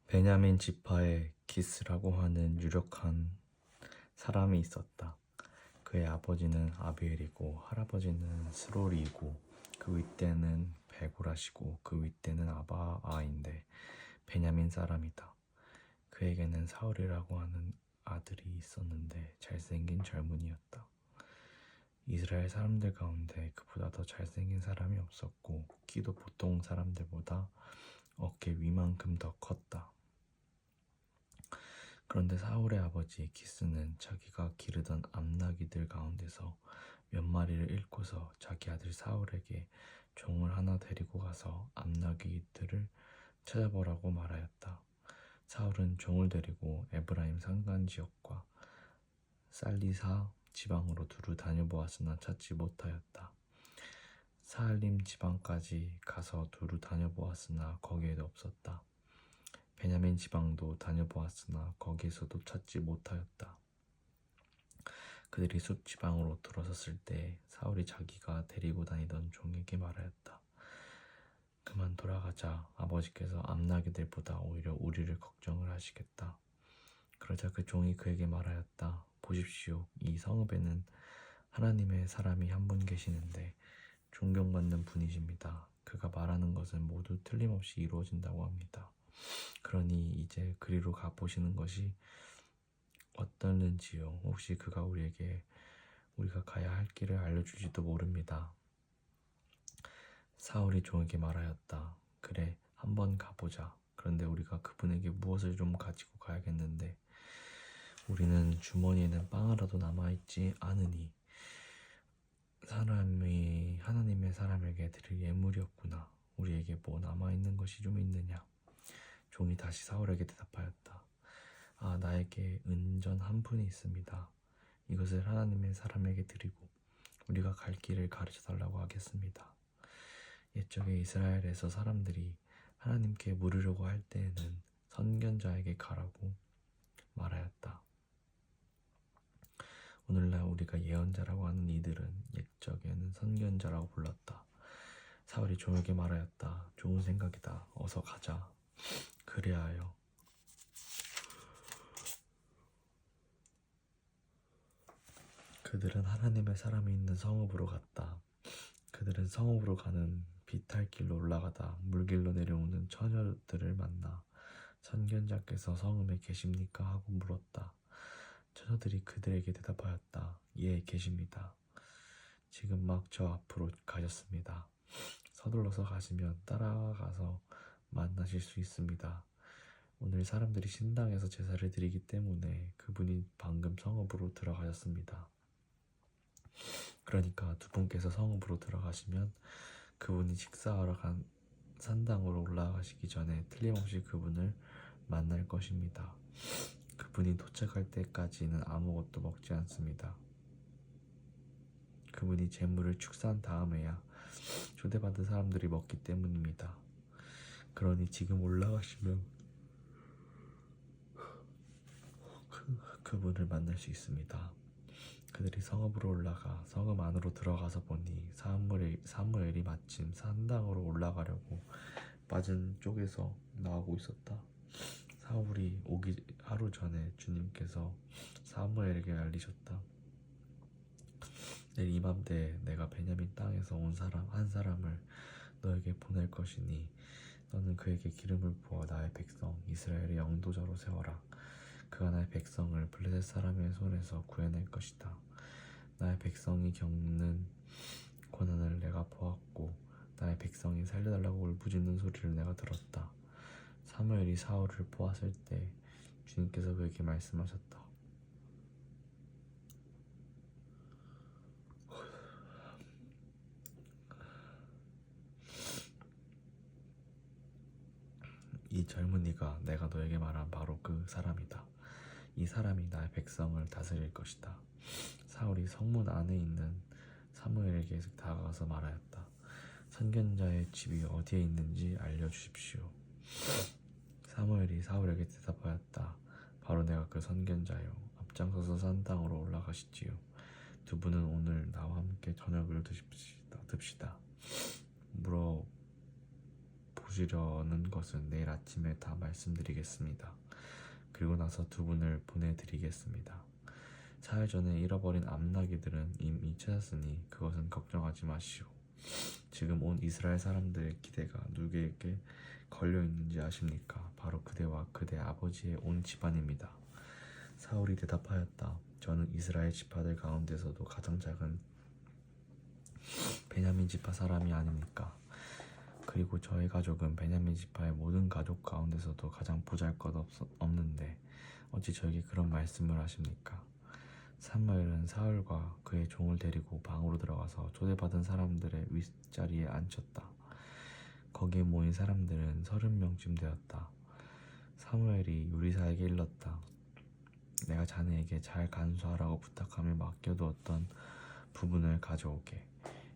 베냐민 지파에 기스라고 하는 유력한 사람이 있었다. 그의 아버지는 아비엘이고 할아버지는 스롤이고 그 윗대는 베고라시고 그 윗대는 아바아인데 베냐민 사람이다. 그에게는 사울이라고 하는 아들이 있었는데 잘생긴 젊은이였다. 이스라엘 사람들 가운데 그보다 더 잘생긴 사람이 없었고 키도 보통 사람들보다 어깨 위만큼 더 컸다. 그런데 사울의 아버지 기스는 자기가 기르던 암나귀들 가운데서 몇 마리를 잃고서 자기 아들 사울에게 종을 하나 데리고 가서 암나귀들을 찾아보라고 말하였다. 사울은 종을 데리고 에브라임 산간 지역과 살리사 지방으로 두루 다녀보았으나 찾지 못하였다. 사알림 지방까지 가서 두루 다녀보았으나 거기에도 없었다. 베냐민 지방도 다녀보았으나 거기에서도 찾지 못하였다. 그들이 숲 지방으로 들어섰을 때 사울이 자기가 데리고 다니던 종에게 말하였다. 그만 돌아가자. 아버지께서 암나귀들보다 오히려 우리를 걱정을 하시겠다. 그러자 그 종이 그에게 말하였다. 보십시오. 이 성읍에는 하나님의 사람이 한 분 계시는데 존경받는 분이십니다. 그가 말하는 것은 모두 틀림없이 이루어진다고 합니다. 그러니 이제 그리로 가보시는 것이 어떠는지요. 혹시 그가 우리가 가야 할 길을 알려주지도 모릅니다. 사울이 종에게 말하였다. 그래, 한번 가보자. 그런데 우리가 그분에게 무엇을 좀 가지고 가야겠는데 우리는 주머니에는 빵 하나도 남아있지 않으니 사람이 하나님의 사람에게 드릴 예물이었구나. 우리에게 뭐 남아있는 것이 좀 있느냐. 종이 다시 사울에게 대답하였다. 아, 나에게 은전 한 푼이 있습니다. 이것을 하나님의 사람에게 드리고 우리가 갈 길을 가르쳐 달라고 하겠습니다. 옛적에 이스라엘에서 사람들이 하나님께 물으려고 할 때에는 선견자에게 가라고 말하였다. 오늘날 우리가 예언자라고 하는 이들은 옛적에는 선견자라고 불렀다. 사울이 종에게 말하였다. 좋은 생각이다. 어서 가자. 그리하여 그들은 하나님의 사람이 있는 성읍으로 갔다. 그들은 성읍으로 가는 비탈길로 올라가다 물길로 내려오는 처녀들을 만나 선견자께서 성읍에 계십니까? 하고 물었다. 처녀들이 그들에게 대답하였다. 예, 계십니다. 지금 막 저 앞으로 가셨습니다. 서둘러서 가시면 따라가서 만나실 수 있습니다. 오늘 사람들이 신당에서 제사를 드리기 때문에 그분이 방금 성읍으로 들어가셨습니다. 그러니까 두 분께서 성읍으로 들어가시면 그분이 식사하러 간 산당으로 올라가시기 전에 틀림없이 그분을 만날 것입니다. 그분이 도착할 때까지는 아무것도 먹지 않습니다. 그분이 재물을 축사한 다음에야 초대받은 사람들이 먹기 때문입니다. 그러니 지금 올라가시면 그분을 만날 수 있습니다. 그들이 성읍으로 올라가 성읍 안으로 들어가서 보니 사무엘이 마침 산당으로 올라가려고 맞은 쪽에서 나오고 있었다. 사울이 오기 하루 전에 주님께서 사무엘에게 알리셨다. 내일 이맘때 내가 베냐민 땅에서 온 한 사람을 너에게 보낼 것이니 너는 그에게 기름을 부어 나의 백성 이스라엘의 영도자로 세워라. 그가 나의 백성을 블레셋 사람의 손에서 구해낼 것이다. 나의 백성이 겪는 고난을 내가 보았고 나의 백성이 살려달라고 울부짖는 소리를 내가 들었다. 사무엘이 사울을 보았을 때 주님께서 그에게 말씀하셨다. 이 젊은이가 내가 너에게 말한 바로 그 사람이다. 이 사람이 나의 백성을 다스릴 것이다. 사울이 성문 안에 있는 사무엘에게 다가가서 말하였다. 선견자의 집이 어디에 있는지 알려주십시오. 사무엘이 사울에게 대답하였다. 바로 내가 그 선견자요. 앞장서서 산당으로 올라가시지요. 두 분은 오늘 나와 함께 저녁을 듭시다. 부수려는 것은 내일 아침에 다 말씀드리겠습니다. 그리고 나서 두 분을 보내드리겠습니다. 사흘 전에 잃어버린 암나귀들은 이미 찾았으니 그것은 걱정하지 마시오. 지금 온 이스라엘 사람들의 기대가 누구에게 걸려 있는지 아십니까? 바로 그대와 그대 아버지의 온 집안입니다. 사울이 대답하였다. 저는 이스라엘 지파들 가운데서도 가장 작은 베냐민 지파 사람이 아닙니까? 그리고 저의 가족은 베냐민 지파의 모든 가족 가운데서도 가장 보잘것없는데 어찌 저에게 그런 말씀을 하십니까? 사무엘은 사울과 그의 종을 데리고 방으로 들어가서 초대받은 사람들의 윗자리에 앉혔다. 거기에 모인 사람들은 30명쯤 되었다. 사무엘이 요리사에게 일렀다. 내가 자네에게 잘 간수하라고 부탁하며 맡겨두었던 부분을 가져오게.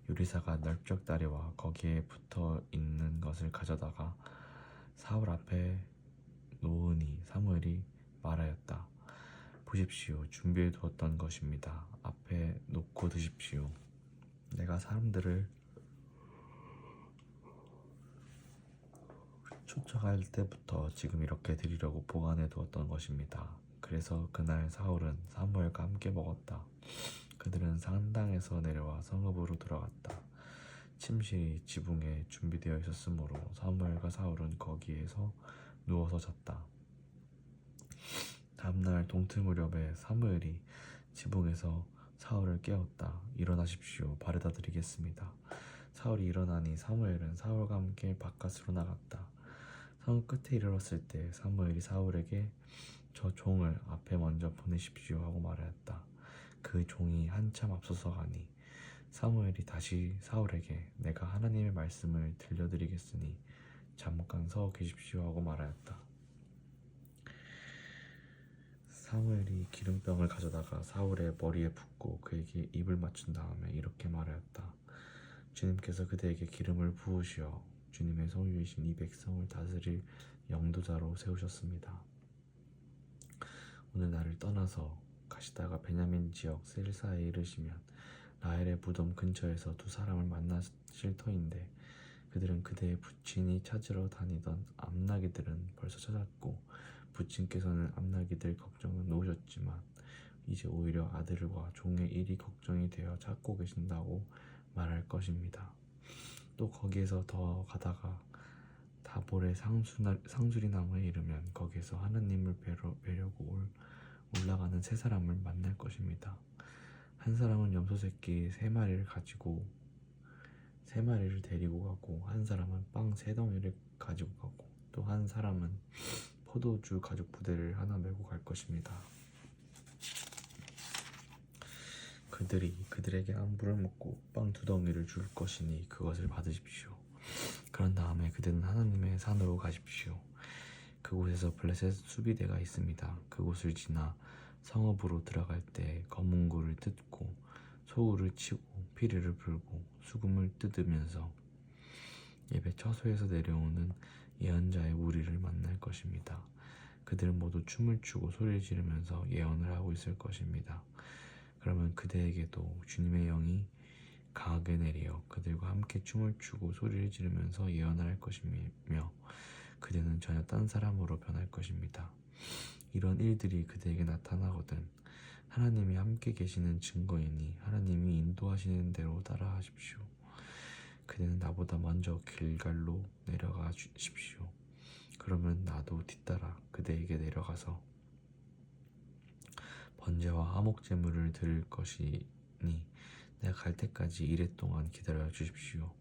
요리사가 넓적다리와 거기에 붙어있는 것을 가져다가 사울 앞에 놓으니 사무엘이 말하였다. 보십시오. 준비해 두었던 것입니다. 앞에 놓고 드십시오. 내가 사람들을 초청할 때부터 지금 이렇게 드리려고 보관해 두었던 것입니다. 그래서 그날 사울은 사무엘과 함께 먹었다. 그들은 산당에서 내려와 성읍으로 들어갔다. 침실이 지붕에 준비되어 있었으므로 사무엘과 사울은 거기에서 누워서 잤다. 다음날 동틀 무렵에 사무엘이 지붕에서 사울을 깨웠다. 일어나십시오. 바르다 드리겠습니다. 사울이 일어나니 사무엘은 사울과 함께 바깥으로 나갔다. 성읍 끝에 이르렀을 때 사무엘이 사울에게 저 종을 앞에 먼저 보내십시오 하고 말하였다. 그 종이 한참 앞서서 가니 사무엘이 다시 사울에게 내가 하나님의 말씀을 들려드리겠으니 잠깐 서 계십시오 하고 말하였다. 사무엘이 기름병을 가져다가 사울의 머리에 붓고 그에게 입을 맞춘 다음에 이렇게 말하였다. 주님께서 그대에게 기름을 부으시어 주님의 소유이신 이 백성을 다스릴 영도자로 세우셨습니다. 오늘 나를 떠나서 가시다가 베냐민 지역 셀사에 이르시면 라헬의 무덤 근처에서 두 사람을 만나실 터인데 그들은 그대의 부친이 찾으러 다니던 암나귀들은 벌써 찾았고 부친께서는 암나귀들 걱정은 놓으셨지만 이제 오히려 아들과 종의 일이 걱정이 되어 찾고 계신다고 말할 것입니다. 또 거기에서 더 가다가 다볼의 상수리 나무에 이르면 거기에서 하나님을 뵈려고 올라가는 세 사람을 만날 것입니다. 한 사람은 염소 새끼 3마리를 데리고 가고 한 사람은 빵 3덩이를 가지고 가고 또 한 사람은 포도주 가죽 부대를 하나 메고 갈 것입니다. 그들이 그들에게 안부를 묻고 빵 2덩이를 줄 것이니 그것을 받으십시오. 그런 다음에 그들은 하나님의 산으로 가십시오. 그곳에서 블레셋 수비대가 있습니다. 그곳을 지나 성읍으로 들어갈 때 검은고를 뜯고 소울을 치고 피리를 불고 수금을 뜯으면서 예배 처소에서 내려오는 예언자의 무리를 만날 것입니다. 그들은 모두 춤을 추고 소리를 지르면서 예언을 하고 있을 것입니다. 그러면 그대에게도 주님의 영이 강하게 내려 그들과 함께 춤을 추고 소리를 지르면서 예언을 할 것이며 그대는 전혀 딴 사람으로 변할 것입니다. 이런 일들이 그대에게 나타나거든 하나님이 함께 계시는 증거이니 하나님이 인도하시는 대로 따라하십시오. 그대는 나보다 먼저 길갈로 내려가십시오. 그러면 나도 뒤따라 그대에게 내려가서 번제와 화목제물을 드릴 것이니 내가 갈 때까지 이래 동안 기다려 주십시오.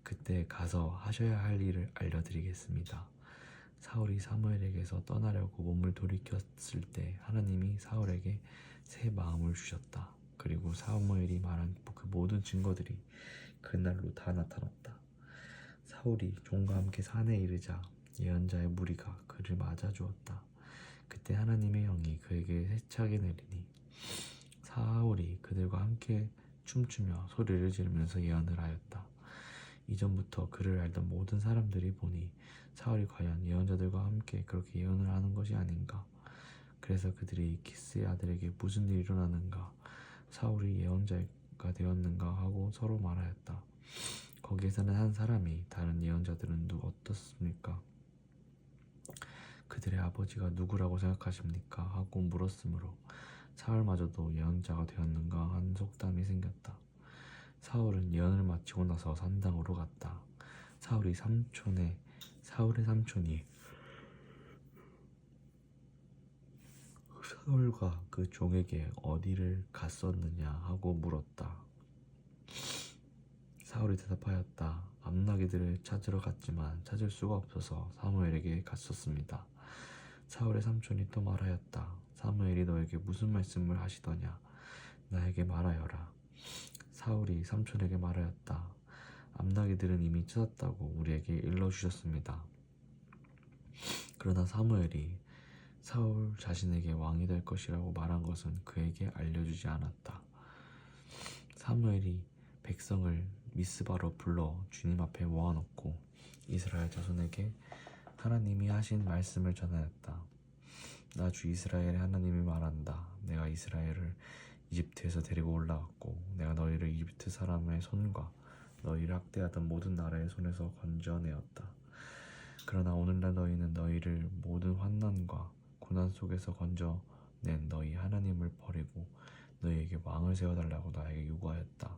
그때 가서 하셔야 할 일을 알려드리겠습니다. 사울이 사무엘에게서 떠나려고 몸을 돌이켰을 때 하나님이 사울에게 새 마음을 주셨다. 그리고 사무엘이 말한 그 모든 증거들이 그날로 다 나타났다. 사울이 종과 함께 산에 이르자 예언자의 무리가 그를 맞아 주었다. 그때 하나님의 영이 그에게 세차게 내리니 사울이 그들과 함께 춤추며 소리를 지르면서 예언을 하였다. 이전부터 그를 알던 모든 사람들이 보니 사울이 과연 예언자들과 함께 그렇게 예언을 하는 것이 아닌가. 그래서 그들이 기스의 아들에게 무슨 일이 일어나는가, 사울이 예언자가 되었는가 하고 서로 말하였다. 거기에 사는 한 사람이 다른 예언자들은 어떻습니까? 그들의 아버지가 누구라고 생각하십니까? 하고 물었으므로 사울마저도 예언자가 되었는가 한 속담이 생겼다. 사울은 예언을 마치고 나서 산당으로 갔다. 사울의 삼촌이 사울과 그 종에게 어디를 갔었느냐 하고 물었다. 사울이 대답하였다. 암나기들을 찾으러 갔지만 찾을 수가 없어서 사무엘에게 갔었습니다. 사울의 삼촌이 또 말하였다. 사무엘이 너에게 무슨 말씀을 하시더냐? 나에게 말하여라. 사울이 삼촌에게 말하였다. 암나기들은 이미 찾았다고 우리에게 일러주셨습니다. 그러나 사무엘이 사울 자신에게 왕이 될 것이라고 말한 것은 그에게 알려주지 않았다. 사무엘이 백성을 미스바로 불러 주님 앞에 모아놓고 이스라엘 자손에게 하나님이 하신 말씀을 전하였다. 나 주 이스라엘의 하나님이 말한다. 내가 이스라엘을 이집트에서 데리고 올라왔고 내가 너희를 이집트 사람의 손과 너희를 학대하던 모든 나라의 손에서 건져내었다. 그러나 오늘날 너희는 너희를 모든 환난과 고난 속에서 건져낸 너희 하나님을 버리고 너희에게 왕을 세워달라고 나에게 요구하였다.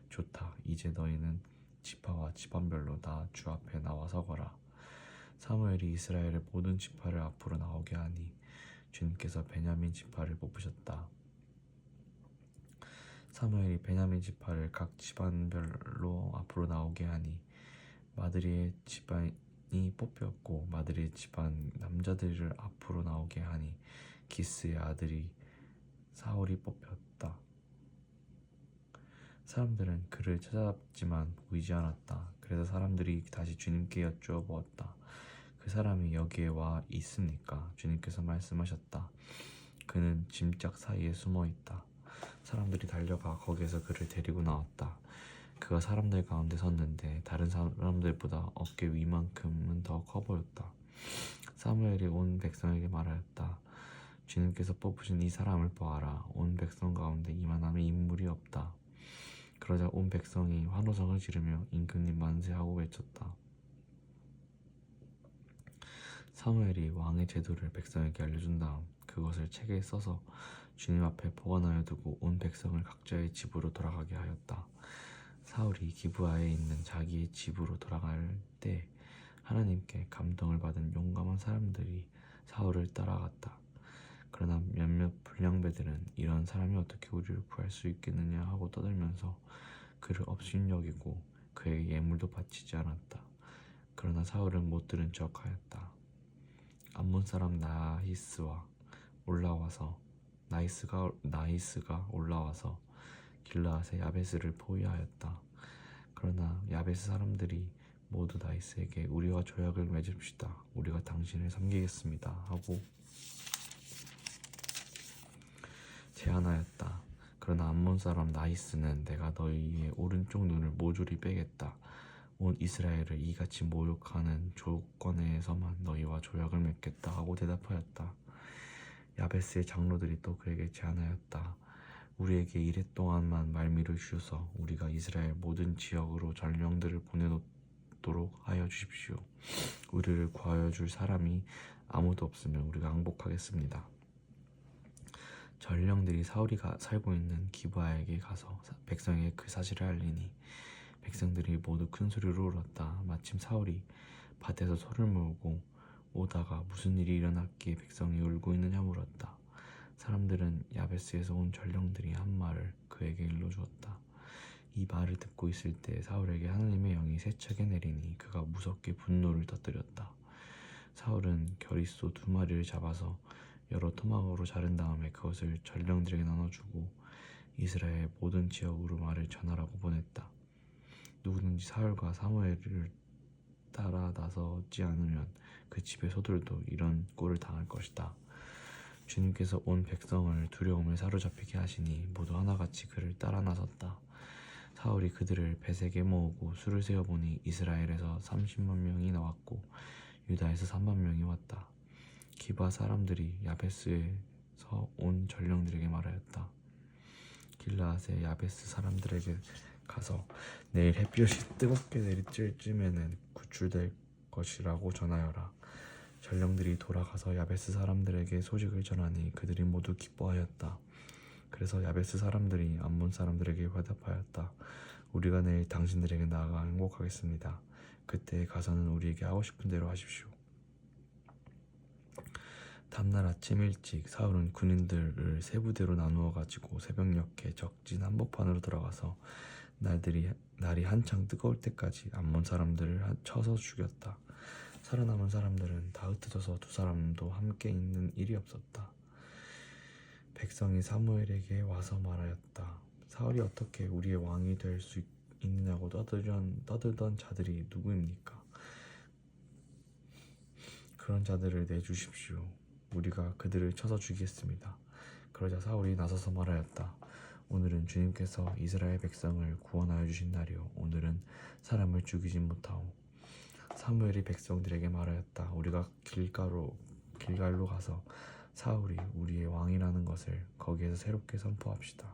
좋다. 이제 너희는 지파와 집안별로 다 주 앞에 나와 서거라. 사무엘이 이스라엘의 모든 지파를 앞으로 나오게 하니 주님께서 베냐민 지파를 뽑으셨다. 사무엘이 베냐민 지파를 각 집안별로 앞으로 나오게 하니 마드리의 집안이 뽑혔고 마드리의 집안 남자들을 앞으로 나오게 하니 기스의 아들이 사울이 뽑혔다. 사람들은 그를 찾아봤지만 보이지 않았다. 그래서 사람들이 다시 주님께 여쭈어 보았다. 그 사람이 여기에 와 있습니까? 주님께서 말씀하셨다. 그는 짐짝 사이에 숨어 있다. 사람들이 달려가 거기에서 그를 데리고 나왔다. 그가 사람들 가운데 섰는데 다른 사람들보다 어깨 위만큼은 더 커 보였다. 사무엘이 온 백성에게 말하였다. 주님께서 뽑으신 이 사람을 보아라. 온 백성 가운데 이만함의 인물이 없다. 그러자 온 백성이 환호성을 지르며 임금님 만세하고 외쳤다. 사무엘이 왕의 제도를 백성에게 알려준 다음 그것을 책에 써서 주님 앞에 보관하여 두고 온 백성을 각자의 집으로 돌아가게 하였다. 사울이 기브아에 있는 자기의 집으로 돌아갈 때 하나님께 감동을 받은 용감한 사람들이 사울을 따라갔다. 그러나 몇몇 불량배들은 이런 사람이 어떻게 우리를 구할 수 있겠느냐 하고 떠들면서 그를 업신여기고 그에게 예물도 바치지 않았다. 그러나 사울은 못 들은 척하였다. 암몬 사람 나이스가 올라와서 길르앗의 야베스를 포위하였다. 그러나 야베스 사람들이 모두 나이스에게 우리와 조약을 맺읍시다. 우리가 당신을 섬기겠습니다. 하고 제안하였다. 그러나 암몬 사람 나이스는 내가 너희의 오른쪽 눈을 모조리 빼겠다. 온 이스라엘을 이같이 모욕하는 조건에서만 너희와 조약을 맺겠다 하고 대답하였다. 야베스의 장로들이 또 그에게 제안하였다. 우리에게 이랫동안만 말미를 주셔서 우리가 이스라엘 모든 지역으로 전령들을 보내놓도록 하여 주십시오. 우리를 구하여 줄 사람이 아무도 없으면 우리가 항복하겠습니다. 전령들이 사울이 살고 있는 기브아에게 가서 백성에게 그 사실을 알리니 백성들이 모두 큰 소리로 울었다. 마침 사울이 밭에서 소를 몰고 오다가 무슨 일이 일어났기에 백성이 울고 있느냐 물었다. 사람들은 야베스에서 온 전령들이 한 말을 그에게 일러주었다. 이 말을 듣고 있을 때 사울에게 하나님의 영이 세차게 내리니 그가 무섭게 분노를 터뜨렸다. 사울은 겨리소 2마리를 잡아서 여러 토막으로 자른 다음에 그것을 전령들에게 나눠주고 이스라엘 모든 지역으로 말을 전하라고 보냈다. 누구든지 사울과 사무엘을 따라 나서지 않으면 그 집의 소들도 이런 꼴을 당할 것이다. 주님께서 온 백성을 두려움을 사로잡히게 하시니 모두 하나같이 그를 따라 나섰다. 사울이 그들을 베색에 모으고 수를 세어보니 이스라엘에서 30만 명이 나왔고 유다에서 3만 명이 왔다. 기브아 사람들이 야베스에서 온 전령들에게 말하였다. 길르앗의 야베스 사람들에게 가서 내일 햇볕이 뜨겁게 내리쬐 쯤에는 구출될 것이라고 전하여라. 전령들이 돌아가서 야베스 사람들에게 소식을 전하니 그들이 모두 기뻐하였다. 그래서 야베스 사람들이 암몬 사람들에게 화답하였다. 우리가 내일 당신들에게 나아가 행복하겠습니다. 그때 가서는 우리에게 하고 싶은 대로 하십시오. 다음날 아침 일찍 사울은 군인들을 세 부대로 나누어 가지고 새벽녘에 적진 한복판으로 들어가서 날이 한창 뜨거울 때까지 암몬 사람들을 쳐서 죽였다. 살아남은 사람들은 다 흩어져서 두 사람도 함께 있는 일이 없었다. 백성이 사무엘에게 와서 말하였다. 사울이 어떻게 우리의 왕이 될 수 있느냐고 떠들던 자들이 누구입니까? 그런 자들을 내주십시오. 우리가 그들을 쳐서 죽이겠습니다. 그러자 사울이 나서서 말하였다. 오늘은 주님께서 이스라엘 백성을 구원하여 주신 날이요 오늘은 사람을 죽이지 못하오. 사무엘이 백성들에게 말하였다. 우리가 길갈로 가서 사울이 우리의 왕이라는 것을 거기에서 새롭게 선포합시다.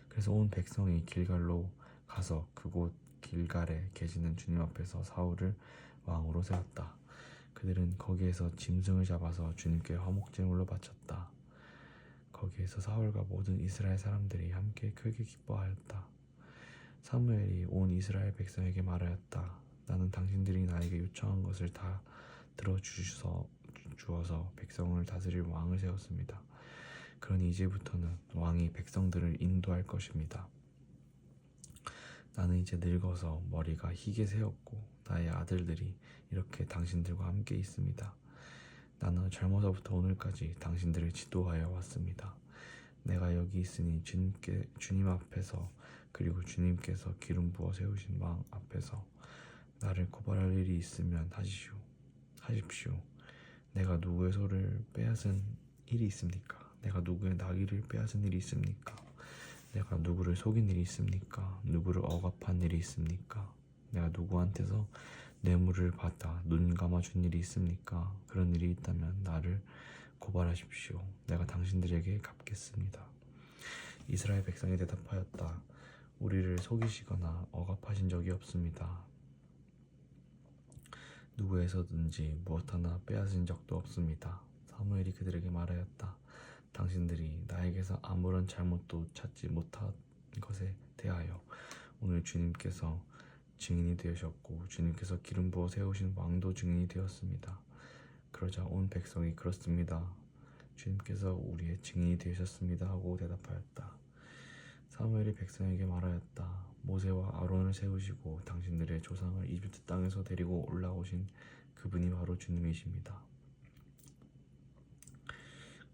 그래서 온 백성이 길갈로 가서 그곳 길갈에 계시는 주님 앞에서 사울을 왕으로 세웠다. 그들은 거기에서 짐승을 잡아서 주님께 화목제물로 바쳤다. 거기에서 사울과 모든 이스라엘 사람들이 함께 크게 기뻐하였다. 사무엘이 온 이스라엘 백성에게 말하였다. 나는 당신들이 나에게 요청한 것을 다 들어주어서 백성을 다스릴 왕을 세웠습니다. 그러니 이제부터는 왕이 백성들을 인도할 것입니다. 나는 이제 늙어서 머리가 희게 새었고 나의 아들들이 이렇게 당신들과 함께 있습니다. 나는 젊어서부터 오늘까지 당신들을 지도하여 왔습니다. 내가 여기 있으니 주님 앞에서 그리고 주님께서 기름 부어 세우신 왕 앞에서 나를 고발할 일이 있으면 하십시오. 내가 누구의 소를 빼앗은 일이 있습니까? 내가 누구의 나귀를 빼앗은 일이 있습니까? 내가 누구를 속인 일이 있습니까? 누구를 억압한 일이 있습니까? 내가 누구한테서 뇌물을 받아 눈 감아준 일이 있습니까? 그런 일이 있다면 나를 고발하십시오. 내가 당신들에게 갚겠습니다. 이스라엘 백성이 대답하였다. 우리를 속이시거나 억압하신 적이 없습니다. 누구에서든지 무엇 하나 빼앗은 적도 없습니다. 사무엘이 그들에게 말하였다. 당신들이 나에게서 아무런 잘못도 찾지 못한 것에 대하여 오늘 주님께서 증인이 되셨고 주님께서 기름 부어 세우신 왕도 증인이 되었습니다. 그러자 온 백성이 그렇습니다. 주님께서 우리의 증인이 되셨습니다 하고 대답하였다. 사무엘이 백성에게 말하였다. 모세와 아론을 세우시고 당신들의 조상을 이집트 땅에서 데리고 올라오신 그분이 바로 주님이십니다.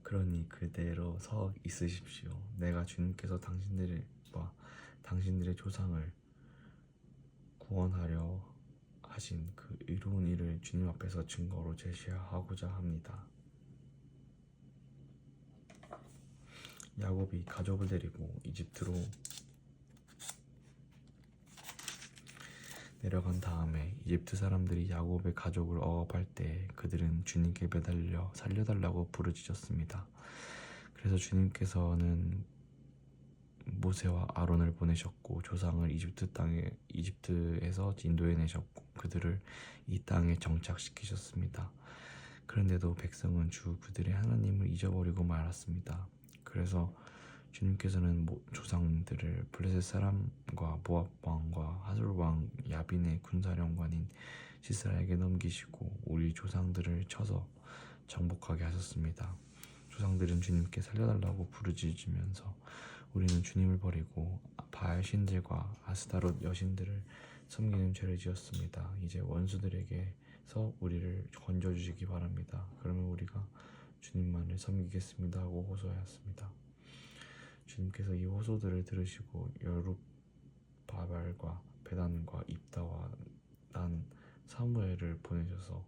그러니 그대로 서 있으십시오. 내가 주님께서 당신들의 조상을 구원하려 하신 그 이로운 일을 주님 앞에서 증거로 제시하고자 합니다. 야곱이 가족을 데리고 이집트로 내려간 다음에 이집트 사람들이 야곱의 가족을 억압할 때 그들은 주님께 매달려 살려달라고 부르짖었습니다. 그래서 주님께서는 모세와 아론을 보내셨고 조상을 이집트에서 인도해내셨고 그들을 이 땅에 정착시키셨습니다. 그런데도 백성은 그들의 하나님을 잊어버리고 말았습니다. 그래서 주님께서는 조상들을 블레셋 사람과 모압 왕과 하솔 왕 야빈의 군사령관인 시스라에게 넘기시고 우리 조상들을 쳐서 정복하게 하셨습니다. 조상들은 주님께 살려달라고 부르짖으면서 우리는 주님을 버리고 바알 신들과 아스타롯 여신들을 섬기는 죄를 지었습니다. 이제 원수들에게서 우리를 건져주시기 바랍니다. 그러면 우리가 주님만을 섬기겠습니다 하고 호소하였습니다. 주님께서 이 호소들을 들으시고 여룹바발과 베단과 입다와 난 사무엘을 보내셔서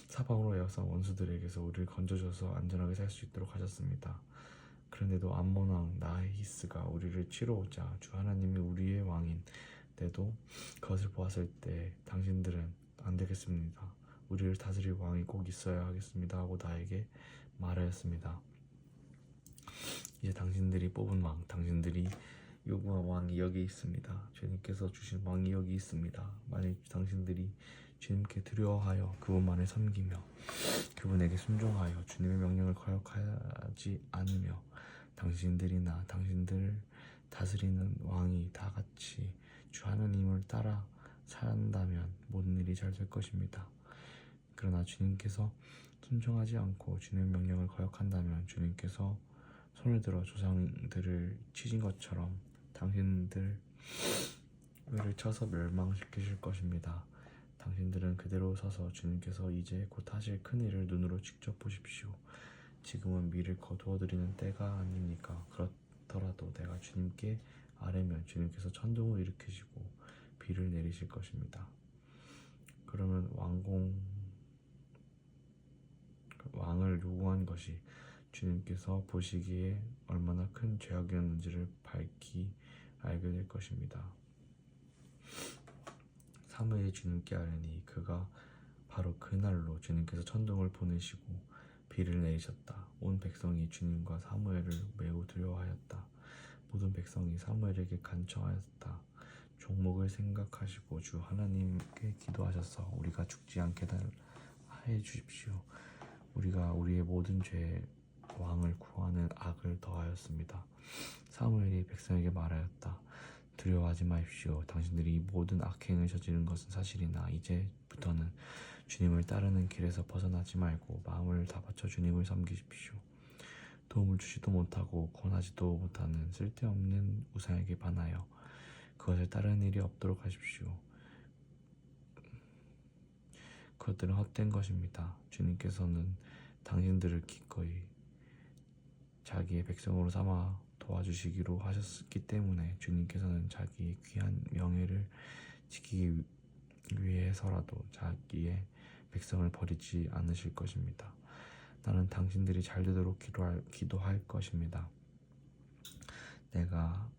사방으로 에워싼 원수들에게서 우리를 건져줘서 안전하게 살 수 있도록 하셨습니다. 그런데도 암몬 왕 나히스가 우리를 치러 오자 주 하나님이 우리의 왕인데도 그것을 보았을 때 당신들은 안 되겠습니다. 우리를 다스릴 왕이 꼭 있어야 하겠습니다 하고 나에게 말하였습니다. 이제 당신들이 뽑은 왕, 당신들이 요구한 왕이 여기 있습니다. 주님께서 주신 왕이 여기 있습니다. 만약 당신들이 주님께 두려워하여 그분만을 섬기며 그분에게 순종하여 주님의 명령을 거역하지 않으며 당신들이나 당신들을 다스리는 왕이 다 같이 주 하나님을 따라 산다면 모든 일이 잘 될 것입니다. 그러나 주님께서 순종하지 않고 주님의 명령을 거역한다면 주님께서 손을 들어 조상들을 치신 것처럼 당신들을 쳐서 멸망시키실 것입니다. 당신들은 그대로 서서 주님께서 이제 곧 하실 큰 일을 눈으로 직접 보십시오. 지금은 미를 거두어드리는 때가 아닙니까? 그렇더라도 내가 주님께 아뢰면 주님께서 천둥을 일으키시고 비를 내리실 것입니다. 그러면 왕을 요구한 것이 주님께서 보시기에 얼마나 큰 죄악이었는지를 밝히 알게 될 것입니다. 사무엘이 주님께 아뢰니 그가 바로 그날로 주님께서 천둥을 보내시고 비를 내리셨다. 온 백성이 주님과 사무엘을 매우 두려워하였다. 모든 백성이 사무엘에게 간청하였다. 종목을 생각하시고 주 하나님께 기도하셔서 우리가 죽지 않게 해 주십시오. 우리가 우리의 모든 죄 왕을 구하는 악을 더하였습니다. 사무엘이 백성에게 말하였다. 두려워하지 마십시오. 당신들이 이 모든 악행을 저지른 것은 사실이나 이제부터는 주님을 따르는 길에서 벗어나지 말고 마음을 다 바쳐 주님을 섬기십시오. 도움을 주지도 못하고 권하지도 못하는 쓸데없는 우상에게 반하여 그것을 따르는 일이 없도록 하십시오. 그것들은 헛된 것입니다. 주님께서는 당신들을 기꺼이 자기의 백성으로 삼아 도와주시기로 하셨기 때문에 주님께서는 자기의 귀한 명예를 지키기 위해서라도 자기의 백성을 버리지 않으실 것입니다. 나는 당신들이 잘 되도록 기도할 것입니다. 내가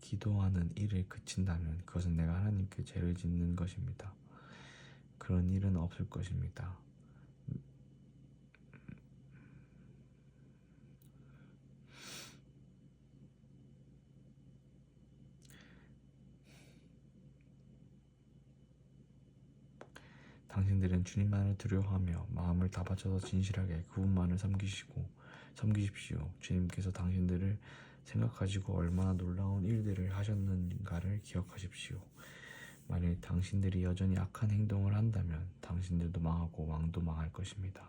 기도하는 일을 그친다면 그것은 내가 하나님께 죄를 짓는 것입니다. 그런 일은 없을 것입니다. 당신들은 주님만을 두려워하며 마음을 다 바쳐서 진실하게 그분만을 섬기십시오. 주님께서 당신들을 생각하시고 얼마나 놀라운 일들을 하셨는가를 기억하십시오. 만일 당신들이 여전히 악한 행동을 한다면 당신들도 망하고 왕도 망할 것입니다.